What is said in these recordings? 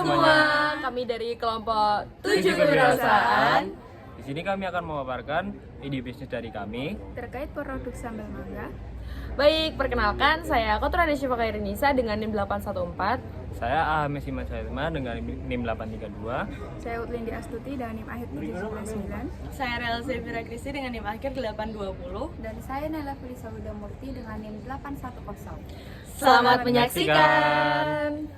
semuanya. Kami dari kelompok 7 7 kewirausahaan. Di sini kami akan memaparkan ide bisnis dari kami. terkait produk sambal mangga. Baik, perkenalkan saya Kotra Desyifa Kairinisa dengan NIM 814. Saya Ahmed Siman Salma dengan NIM 832. Saya Utlindi Astuti dengan NIM akhir 799. Saya Rel Zefira Kristi dengan NIM akhir 820. Dan saya Nela Felisa Huda Murti dengan NIM 810. Selamat menyaksikan.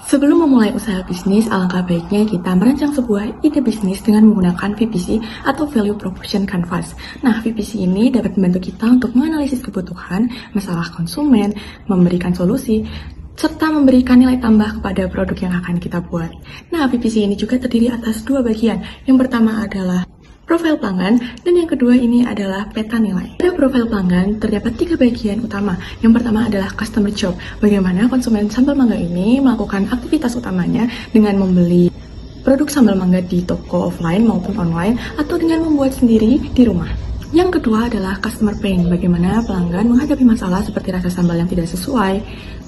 Sebelum memulai usaha bisnis, alangkah baiknya kita merancang sebuah ide bisnis dengan menggunakan VPC atau Value Proposition Canvas. Nah, VPC ini dapat membantu kita untuk menganalisis kebutuhan, masalah konsumen, memberikan solusi, serta memberikan nilai tambah kepada produk yang akan kita buat. Nah, VPC ini juga terdiri atas dua bagian. Yang pertama adalah profil pelanggan, dan yang kedua ini adalah peta nilai. Pada profil pelanggan terdapat tiga bagian utama. Yang pertama adalah customer job, bagaimana konsumen sambal mangga ini melakukan aktivitas utamanya dengan membeli produk sambal mangga di toko offline maupun online, atau dengan membuat sendiri di rumah. Yang kedua adalah customer pain, bagaimana pelanggan menghadapi masalah seperti rasa sambal yang tidak sesuai,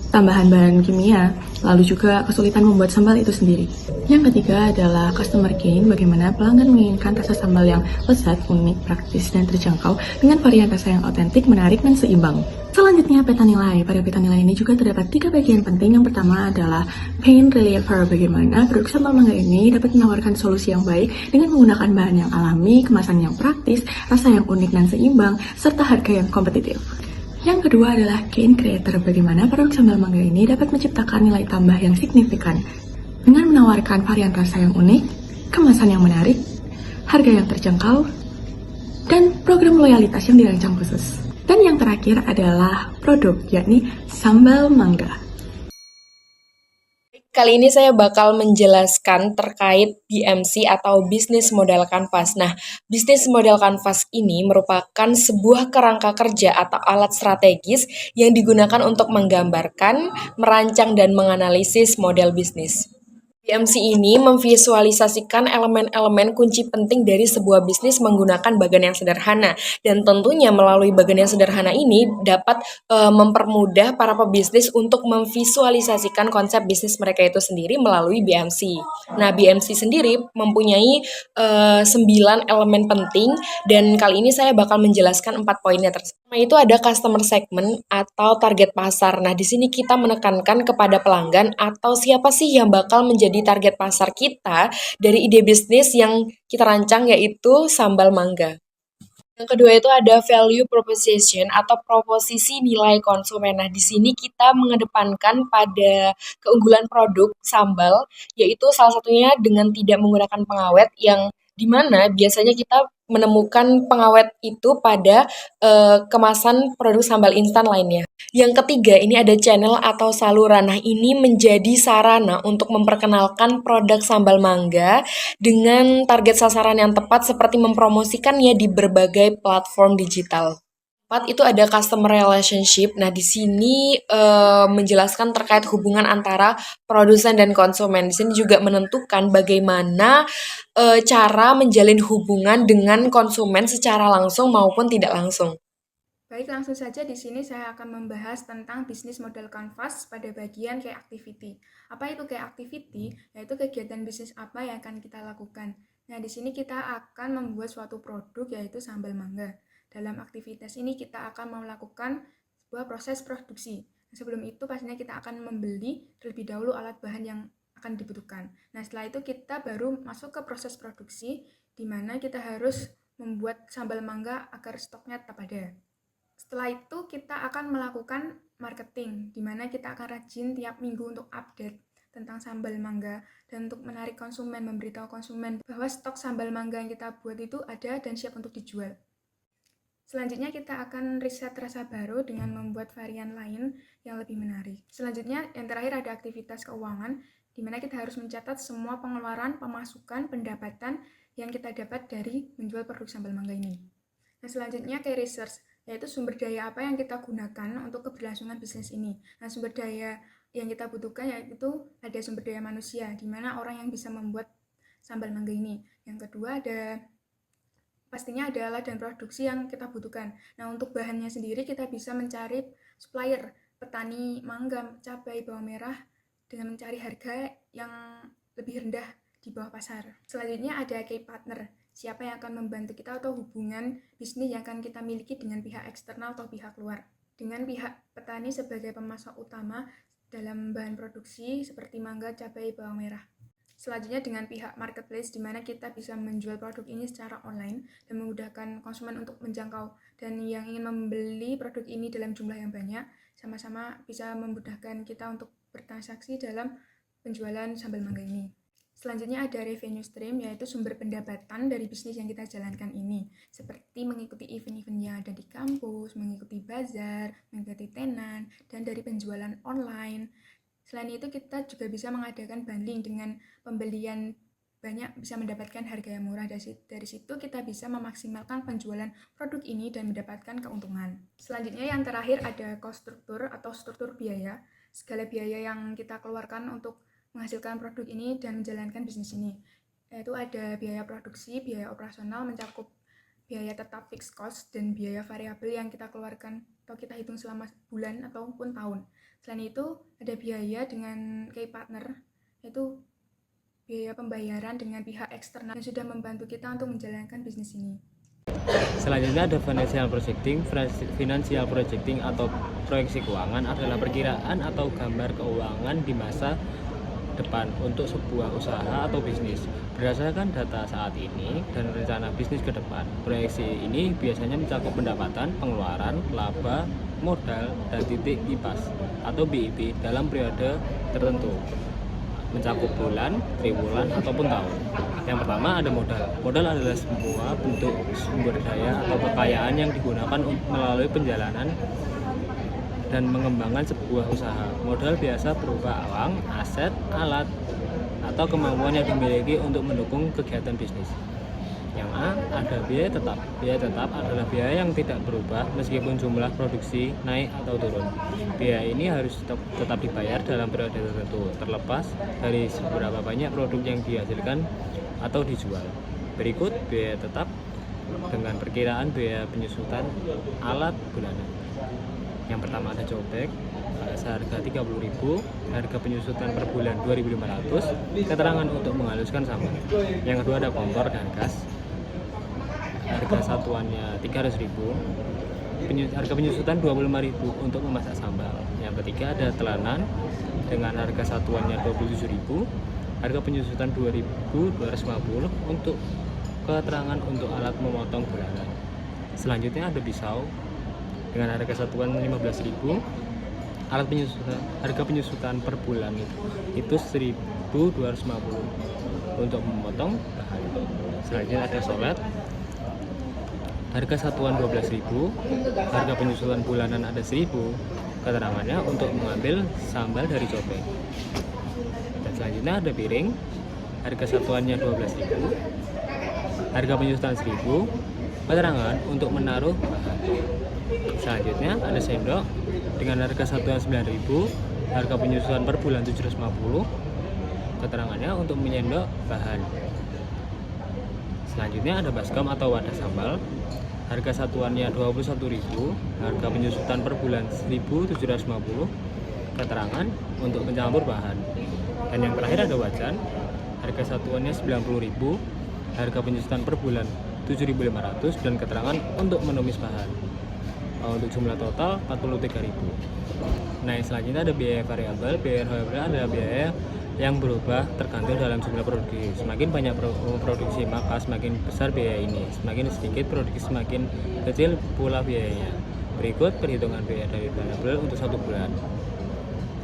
tambahan bahan kimia, lalu juga kesulitan membuat sambal itu sendiri. Yang ketiga adalah customer gain, bagaimana pelanggan menginginkan rasa sambal yang lezat, unik, praktis, dan terjangkau dengan varian rasa yang otentik, menarik, dan seimbang. Selanjutnya, peta nilai. Pada peta nilai ini juga terdapat tiga bagian penting. Yang pertama adalah pain reliever, bagaimana produk sambal mangga ini dapat menawarkan solusi yang baik dengan menggunakan bahan yang alami, kemasan yang praktis, rasa yang unik dan seimbang, serta harga yang kompetitif. Yang kedua adalah gain creator, bagaimana produk sambal mangga ini dapat menciptakan nilai tambah yang signifikan dengan menawarkan varian rasa yang unik, kemasan yang menarik, harga yang terjangkau, dan program loyalitas yang dirancang khusus. Dan yang terakhir adalah produk, yakni sambal mangga. Kali ini saya bakal menjelaskan terkait BMC atau Business Model Canvas. Nah, Business Model Canvas ini merupakan sebuah kerangka kerja atau alat strategis yang digunakan untuk menggambarkan, merancang, dan menganalisis model bisnis. BMC ini memvisualisasikan elemen-elemen kunci penting dari sebuah bisnis menggunakan bagan yang sederhana, dan tentunya melalui bagan yang sederhana ini dapat mempermudah para pebisnis untuk memvisualisasikan konsep bisnis mereka itu sendiri melalui BMC. Nah, BMC sendiri mempunyai 9 elemen penting, dan kali ini saya bakal menjelaskan 4 poinnya tersebut. Pertama itu ada customer segment atau target pasar. Nah, di sini kita menekankan kepada pelanggan atau siapa sih yang bakal menjadi target pasar kita dari ide bisnis yang kita rancang, yaitu sambal mangga. Yang kedua itu ada value proposition atau proposisi nilai konsumen. Nah, di sini kita mengedepankan pada keunggulan produk sambal, yaitu salah satunya dengan tidak menggunakan pengawet, yang dimana biasanya kita menemukan pengawet itu pada kemasan produk sambal instan lainnya. Yang ketiga, ini ada channel atau saluran. Nah, ini menjadi sarana untuk memperkenalkan produk sambal mangga dengan target sasaran yang tepat seperti mempromosikannya di berbagai platform digital. Keempat, itu ada customer relationship. Nah, di sini menjelaskan terkait hubungan antara produsen dan konsumen. Di sini juga menentukan bagaimana cara menjalin hubungan dengan konsumen secara langsung maupun tidak langsung. Baik, langsung saja di sini saya akan membahas tentang bisnis model canvas pada bagian key activity. Apa itu key activity? Yaitu kegiatan bisnis apa yang akan kita lakukan. Nah, di sini kita akan membuat suatu produk yaitu sambal mangga. Dalam aktivitas ini kita akan melakukan sebuah proses produksi. Sebelum itu pastinya kita akan membeli terlebih dahulu alat bahan yang akan dibutuhkan. Nah, setelah itu kita baru masuk ke proses produksi, di mana kita harus membuat sambal mangga agar stoknya tetap ada. Setelah itu kita akan melakukan marketing, di mana kita akan rajin tiap minggu untuk update tentang sambal mangga dan untuk menarik konsumen, memberitahu konsumen bahwa stok sambal mangga yang kita buat itu ada dan siap untuk dijual. Selanjutnya kita akan riset rasa baru dengan membuat varian lain yang lebih menarik. Selanjutnya yang terakhir ada aktivitas keuangan, di mana kita harus mencatat semua pengeluaran, pemasukan, pendapatan yang kita dapat dari menjual produk sambal mangga ini. Nah, selanjutnya key research, yaitu sumber daya apa yang kita gunakan untuk keberlangsungan bisnis ini. Nah, sumber daya yang kita butuhkan yaitu ada sumber daya manusia, di mana orang yang bisa membuat sambal mangga ini. Yang kedua pastinya ada alat dan produksi yang kita butuhkan. Nah, untuk bahannya sendiri kita bisa mencari supplier, petani mangga, cabai, bawang merah, dengan mencari harga yang lebih rendah di bawah pasar. Selanjutnya ada key partner, siapa yang akan membantu kita atau hubungan bisnis yang akan kita miliki dengan pihak eksternal atau pihak luar. Dengan pihak petani sebagai pemasok utama dalam bahan produksi seperti mangga, cabai, bawang merah. Selanjutnya dengan pihak marketplace, di mana kita bisa menjual produk ini secara online dan memudahkan konsumen untuk menjangkau, dan yang ingin membeli produk ini dalam jumlah yang banyak sama-sama bisa memudahkan kita untuk bertransaksi dalam penjualan sambal mangga ini. Selanjutnya ada revenue stream, yaitu sumber pendapatan dari bisnis yang kita jalankan ini, seperti mengikuti event-event yang ada di kampus, mengikuti bazar, mengikuti tenan, dan dari penjualan online. Selain itu, kita juga bisa mengadakan bundling dengan pembelian banyak, bisa mendapatkan harga yang murah. Dari situ kita bisa memaksimalkan penjualan produk ini dan mendapatkan keuntungan. Selanjutnya yang terakhir ada cost struktur atau struktur biaya, segala biaya yang kita keluarkan untuk menghasilkan produk ini dan menjalankan bisnis ini. Yaitu ada biaya produksi, biaya operasional, mencakup biaya tetap fixed cost, dan biaya variabel yang kita keluarkan atau kita hitung selama bulan ataupun tahun. Selain itu, ada biaya dengan key partner, yaitu biaya pembayaran dengan pihak eksternal yang sudah membantu kita untuk menjalankan bisnis ini. Selanjutnya ada financial projecting. Financial projecting atau proyeksi keuangan adalah perkiraan atau gambar keuangan di masa depan untuk sebuah usaha atau bisnis berdasarkan data saat ini dan rencana bisnis ke depan. Proyeksi ini biasanya mencakup pendapatan, pengeluaran, laba, modal, dan titik IPAS atau BIP dalam periode tertentu, mencakup bulan, triwulan, ataupun tahun. Yang pertama ada modal. Modal adalah semua bentuk sumber daya atau kekayaan yang digunakan melalui penjalanan dan mengembangkan sebuah usaha. Modal biasa berupa uang, aset, alat, atau kemampuan yang dimiliki untuk mendukung kegiatan bisnis. Yang A, ada biaya tetap. Biaya tetap adalah biaya yang tidak berubah meskipun jumlah produksi naik atau turun. Biaya ini harus tetap dibayar dalam periode tertentu, terlepas dari seberapa banyak produk yang dihasilkan atau dijual. Berikut biaya tetap dengan perkiraan biaya penyusutan alat bulanan. Yang pertama ada cobek, seharga 30.000, harga penyusutan per bulan 2.500, keterangan untuk menghaluskan sambal. Yang kedua ada kompor dan gas, harga satuannya 300.000, harga penyusutan 25.000 untuk memasak sambal. Yang ketiga ada telanan dengan harga satuannya 27.000, harga penyusutan 2.250 untuk keterangan untuk alat memotong bulanan. Selanjutnya ada pisau dengan harga satuan 15.000, harga penyusutan per bulan itu 1.250 untuk memotong bahan. Selanjutnya ada solet, harga satuan 12.000, harga penyusutan bulanan ada 1.000, keterangannya untuk mengambil sambal dari cobek. Dan selanjutnya ada piring, harga satuannya 12.000, harga penyusutan 1.000, keterangan untuk menaruh bahan. Selanjutnya ada sendok dengan harga satuan 9.000, harga penyusutan per bulan 750, keterangannya untuk menyendok bahan. Selanjutnya ada baskom atau wadah sambal, harga satuannya 21.000, harga penyusutan per bulan 1.750, keterangan untuk mencampur bahan. Dan yang terakhir ada wajan, harga satuannya 90.000, harga penyusutan per bulan 7.500, dan keterangan untuk menumis bahan. Untuk jumlah total 43.000. Nah, selanjutnya ada biaya variabel. Biaya variabel adalah biaya yang berubah tergantung dalam jumlah produksi. Semakin banyak produksi, maka semakin besar biaya ini. Semakin sedikit produksi, semakin kecil pula biayanya. Berikut perhitungan biaya dari variabel untuk 1 bulan.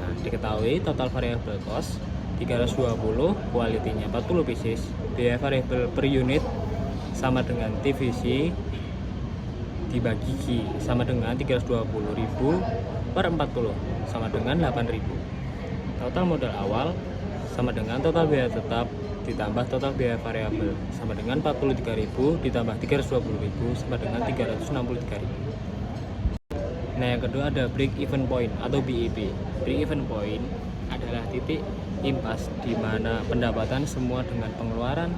Nah, diketahui total variable cost 320, quality-nya 40 pieces. Biaya variabel per unit sama dengan TVC dibagi Q sama dengan 320.000 per 40 sama dengan 8.000. Total modal awal sama dengan total biaya tetap ditambah total biaya variabel sama dengan 43.000 ditambah 320.000 sama dengan 363.000. Nah, yang kedua ada break even point atau BEP. Break even point adalah titik impas di mana pendapatan semua dengan pengeluaran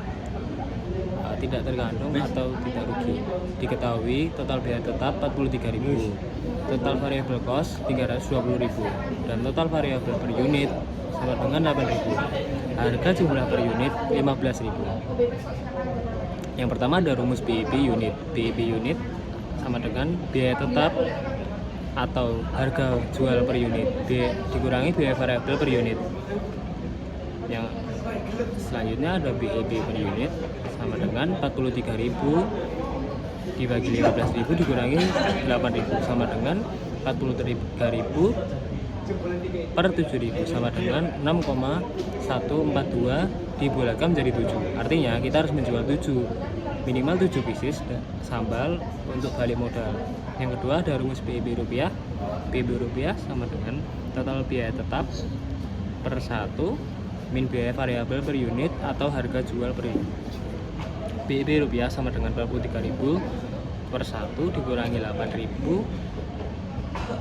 tidak tergantung atau tidak rugi. Diketahui total biaya tetap 43.000, total variable cost 320.000, dan total variabel per unit sama dengan 8.000. Harga jumlah per unit 15.000. Yang pertama ada rumus BEP unit. BEP unit sama dengan biaya tetap atau harga jual per unit dikurangi biaya variabel per unit. Yang selanjutnya ada BEP per unit sama dengan 43.000 dibagi 15.000 dikurangi 8.000 sama dengan 43.000 per 7.000 sama dengan 6,142 dibulatkan menjadi 7. Artinya kita harus menjual 7 minimal 7 pieces sambal untuk balik modal. Yang kedua ada rumus BEP rupiah. BEP rupiah sama dengan total biaya tetap per 1 min biaya variabel per unit atau harga jual per unit. BEP rupiah sama dengan 43.000 per 1 dikurangi 8.000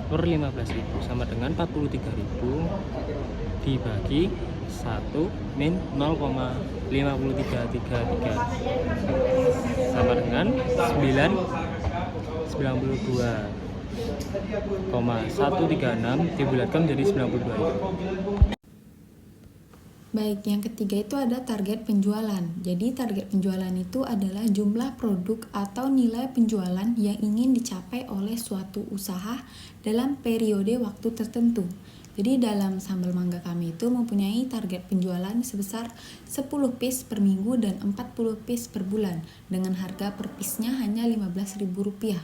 per 15.000 sama dengan 43.000 dibagi 1 min 0,5333 sama dengan 92,136 dibulatkan menjadi 92.000. Baik, yang ketiga itu ada target penjualan. Jadi target penjualan itu adalah jumlah produk atau nilai penjualan yang ingin dicapai oleh suatu usaha dalam periode waktu tertentu. Jadi dalam sambal mangga kami itu mempunyai target penjualan sebesar 10 piece per minggu dan 40 piece per bulan dengan harga per piece-nya hanya Rp15.000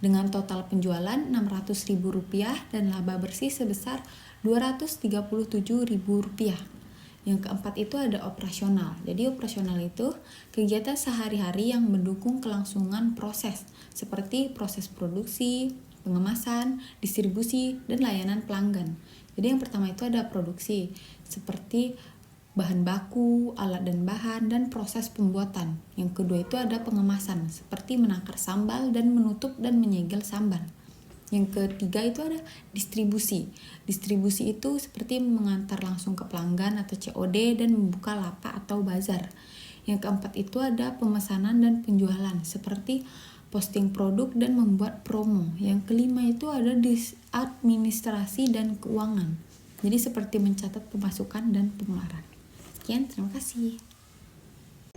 dengan total penjualan Rp600.000 dan laba bersih sebesar Rp237.000. Yang keempat itu ada operasional. Jadi operasional itu kegiatan sehari-hari yang mendukung kelangsungan proses seperti proses produksi, pengemasan, distribusi, dan layanan pelanggan. Jadi yang pertama itu ada produksi seperti bahan baku, alat dan bahan, dan proses pembuatan. Yang kedua itu ada pengemasan seperti menakar sambal dan menutup dan menyegel sambal. Yang ketiga itu ada distribusi. Distribusi itu seperti mengantar langsung ke pelanggan atau COD dan membuka lapak atau bazar. Yang keempat itu ada pemesanan dan penjualan seperti posting produk dan membuat promo. Yang kelima itu ada administrasi dan keuangan. Jadi seperti mencatat pemasukan dan pengeluaran. Sekian, terima kasih.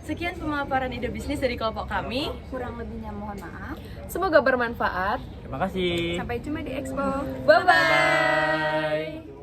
Sekian pemaparan ide bisnis dari kelompok kami. Kurang lebihnya mohon maaf. Semoga bermanfaat. Terima kasih. Sampai jumpa di Expo. Bye-bye.